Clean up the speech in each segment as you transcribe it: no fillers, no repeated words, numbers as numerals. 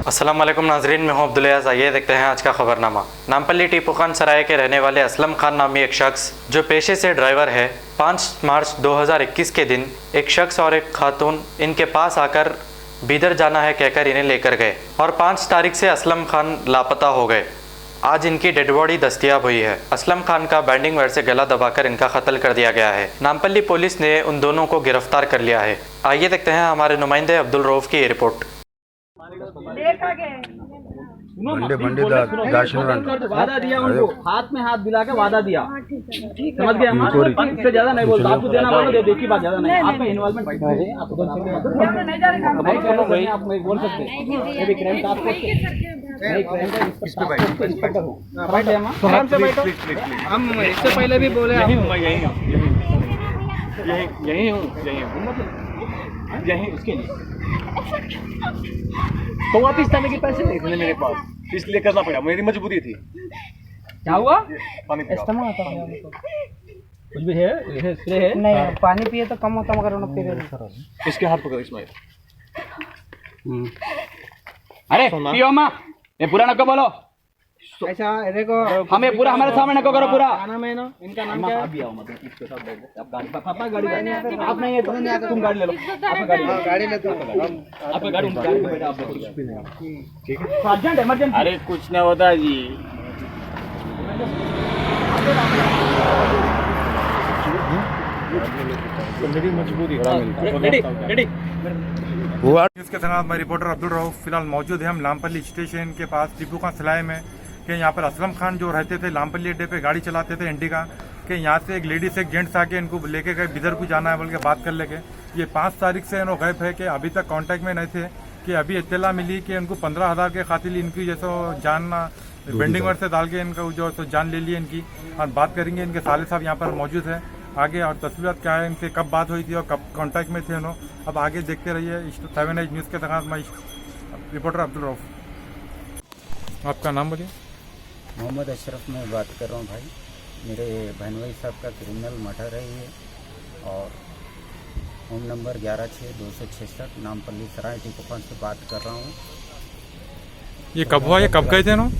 अस्सलाम वालेकुम नाजरीन, मैं हूं अब्दुल अयाज़। आइए देखते हैं आज का खबरनामा। नामपल्ली टीपू खान सराय के रहने वाले असलम खान नामी एक शख्स जो पेशे से ड्राइवर है, 5 मार्च 2021 के दिन एक शख्स और एक खातून इनके पास आकर बीदर जाना है कहकर इन्हें लेकर गए और 5 तारीख से असलम खान लापता हो गए। आज इनकी डेड बॉडी दस्तयाब हुई है। असलम खान का बैंडिंग वायर से गला दबाकर इनका कत्ल कर दिया गया है। नामपल्ली पुलिस ने उन दोनों को गिरफ्तार कर लिया है। आइए देखते हैं हमारे नुमाइंदे अब्दुल रऊफ की रिपोर्ट। वादा दिया उनको, हाथ में हाथ मिला के वादा दिया, समझ गए? इससे ज्यादा नहीं बोलता, आपको देना बोलो दे, देखी बात ज्यादा नहीं। आपका इन्वॉल्वमेंट आप नहीं बोल सकते। हम इससे पहले भी बोले, यही उसके लिए तो वापिस जाने के पैसे नहीं थे मेरे पास, इसलिए करना पड़ा, मेरी मजबूरी थी। क्या हुआ? पानी कुछ भी है नहीं, पानी पिए तो कम होता मगर इसके हाथ पकड़ो इस्माइल। अरे पियो माँ, ये पूरा नको बोलो। ऐसा देखो, हमें पूरा हमारे सामने नको करो पूरा। नाम है ना इनका, नाम क्या है? आप गाड़ी पापा गाड़ी आप नहीं है, तुम नहीं आते, तुम गाड़ी ले लो। गाड़ी ले, आपका गाड़ी में बैठा आप। ठीक है, अर्जेंट इमरजेंसी। अरे कुछ ना होता जी, मेरी मजबूरी। इसके साथ मैं रिपोर्टर अब्दुल रऊफ फिलहाल मौजूद है हम नामपल्ली स्टेशन के पास टीपू खान सराय में कि यहाँ पर असलम खान जो रहते थे नामपल्ली अड्डे पे गाड़ी चलाते थे इंडिका के, यहाँ से एक लेडीज एक जेंट्स आके इनको लेके गए, बिदर को जाना है बोल के बात कर लेके। ये 5 तारीख से इन्होंने गायब है कि अभी तक कांटेक्ट में नहीं थे। कि अभी इत्तला मिली कि इनको 15,000 के खातिर इनकी जैसे जान बेंडिंग वर्ड से डाल के इनका जो जान ले ली इनकी। और बात करेंगे, इनके साले साहब यहाँ पर मौजूद है आगे, और तस्वीरात क्या है, इनसे कब बात हुई थी और कब कांटेक्ट में थे उन्होंने। अब आगे देखते रहिए 7 एज न्यूज़ के साथ मैं रिपोर्टर अब्दुल रऊफ। आपका नाम बोलिए। मोहम्मद अशरफ में बात कर रहा हूँ भाई। मेरे बहन भाई साहब का क्रिमिनल मर्डर है ये, और होम नंबर 116266 नामपल्ली सराय टीपू खान से बात कर रहा हूँ। ये कब हुआ, ये कब गए थे ना?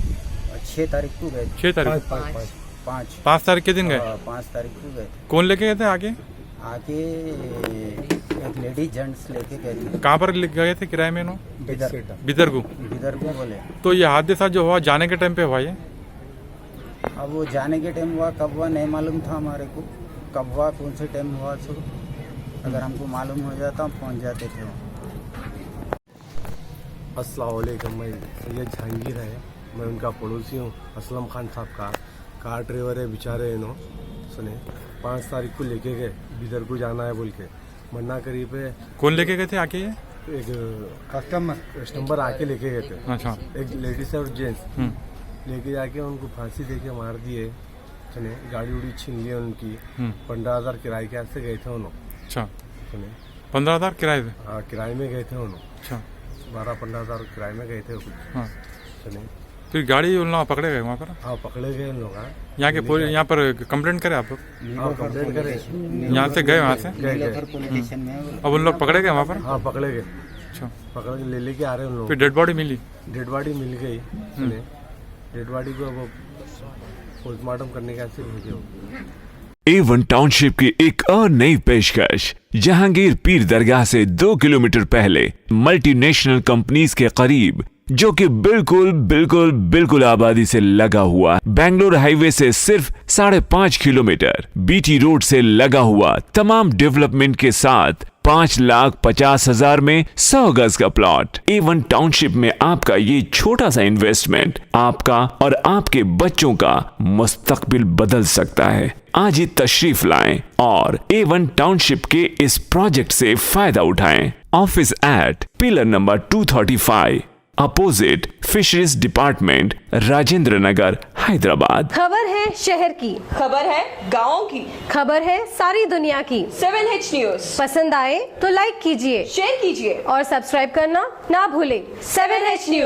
6 तारीख को गए। 6 तारीख 5 तारीख के दिन गए। 5 तारीख को गए। कौन लेके गए थे आगे? आगे एक लेडी जेंट्स लेके गए थे। कहाँ पर गए थे किराए में? बिदर को बोले। तो ये हादसा जो हुआ जाने के टाइम पे हुआ, ये अब वो जाने के टाइम हुआ, कब हुआ नहीं मालूम था हमारे को, कब हुआ कौन से टाइम हुआ। सो अगर हमको मालूम हो जाता हम पहुंच जाते थे। अस्सलाम वालेकुम, मैं सैयद जहांगीर है, मैं उनका पड़ोसी हूँ। असलम खान साहब का कार ड्राइवर है बेचारे, इन्हों सुने 5 तारीख को लेके गए, बिदर को जाना है बोल के। मन्ना करीब है। कौन लेके गए थे आके? ये एक कस्टमर आके लेके गए थे। अच्छा। एक लेडीज और जेंट्स लेके जाके उनको फांसी देके मार दिए, सुने गाड़ी उड़ी छीन ली उनकी। 15,000 किराए के से गए थे उन्होंने। अच्छा, सुने 15,000 किराए थे? हाँ, किराए में गए थे उन्होंने। अच्छा, 12-15,000 किराए में गए थे कुछ। हाँ। सुने फिर गाड़ी उन लोग पकड़े गए वहाँ पर? हाँ, पकड़े गए इन लोग। यहाँ के पुलिस यहाँ पर कंप्लेंट करे आप लोग? हाँ, कंप्लेंट करे, यहाँ से गए, वहाँ से गए। अब उन लोग पकड़े गए वहाँ पर? हाँ, पकड़े गए। अच्छा, पकड़ के ले लेके आ रहे हैं उन लोग। फिर डेड बॉडी मिली? डेड बॉडी मिल गई। डेड बॉडी को अब पोस्टमार्टम करने का ऐसे भेजे हो। A1 टाउनशिप की एक और नई पेशकश। जहांगीर पीर दरगाह से 2 किलोमीटर पहले मल्टीनेशनल कंपनीज के करीब, जो कि बिल्कुल आबादी से लगा हुआ, बेंगलोर हाईवे से सिर्फ 5.5 किलोमीटर, बीटी रोड से लगा हुआ, तमाम डेवलपमेंट के साथ 5,50,000 में 100 गज का प्लॉट। A1 टाउनशिप में आपका ये छोटा सा इन्वेस्टमेंट आपका और आपके बच्चों का मुस्तकबिल बदल सकता है। आज ही तशरीफ लाएं और A1 टाउनशिप के इस प्रोजेक्ट से फायदा उठाएं। Office at pillar number 235 opposite fisheries department, Rajendra Nagar, Hyderabad. खबर है शहर की, खबर है गाँव की, खबर है सारी दुनिया की। 7H न्यूज़ पसंद आए तो लाइक कीजिए, शेयर कीजिए और सब्सक्राइब करना ना भूलें। 7H news.